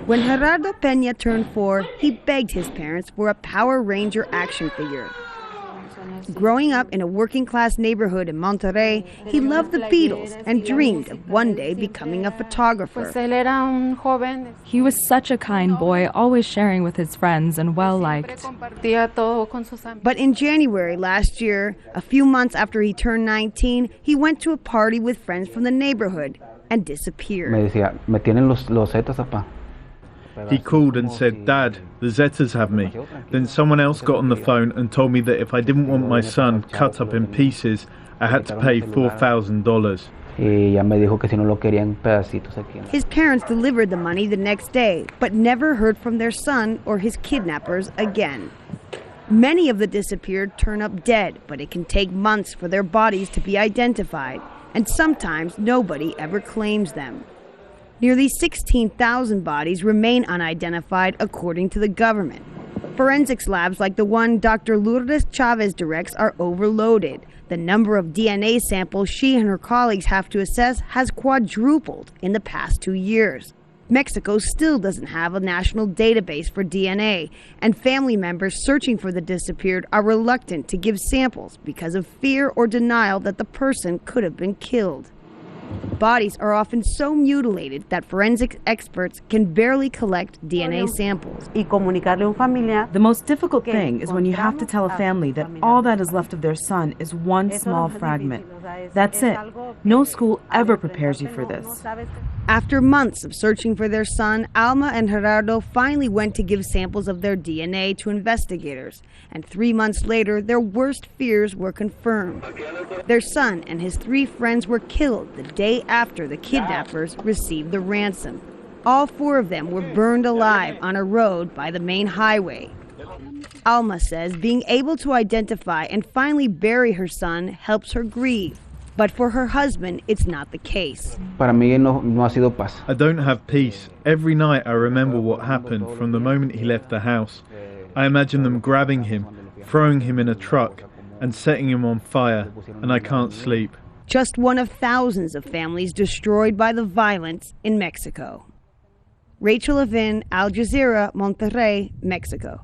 When Gerardo Peña turned 4, he begged his parents for a Power Ranger action figure. Growing up in a working-class neighborhood in Monterrey, he loved the Beatles and dreamed of one day becoming a photographer. He was such a kind boy, always sharing with his friends and well-liked. But in January last year, a few months after he turned 19, he went to a party with friends from the neighborhood and disappeared. He called and said, "Dad, the Zetas have me." Then someone else got on the phone and told me that if I didn't want my son cut up in pieces, I had to pay $4,000. His parents delivered the money the next day, but never heard from their son or his kidnappers again. Many of the disappeared turn up dead, but it can take months for their bodies to be identified, and sometimes nobody ever claims them. Nearly 16,000 bodies remain unidentified according to the government. Forensics labs like the one Dr. Lourdes Chavez directs are overloaded. The number of DNA samples she and her colleagues have to assess has quadrupled in the past 2 years. Mexico still doesn't have a national database for DNA, and family members searching for the disappeared are reluctant to give samples because of fear or denial that the person could have been killed. Bodies are often so mutilated that forensic experts can barely collect DNA samples. The most difficult thing is when you have to tell a family that all that is left of their son is one small fragment. That's it. No school ever prepares you for this. After months of searching for their son, Alma and Gerardo finally went to give samples of their DNA to investigators. And 3 months later, their worst fears were confirmed. Their son and his 3 friends were killed the day after the kidnappers received the ransom. All 4 of them were burned alive on a road by the main highway. Alma says being able to identify and finally bury her son helps her grieve. But for her husband, it's not the case. I don't have peace. Every night I remember what happened from the moment he left the house. I imagine them grabbing him, throwing him in a truck, and setting him on fire, and I can't sleep. Just one of thousands of families destroyed by the violence in Mexico. Rachel Levin, Al Jazeera, Monterrey, Mexico.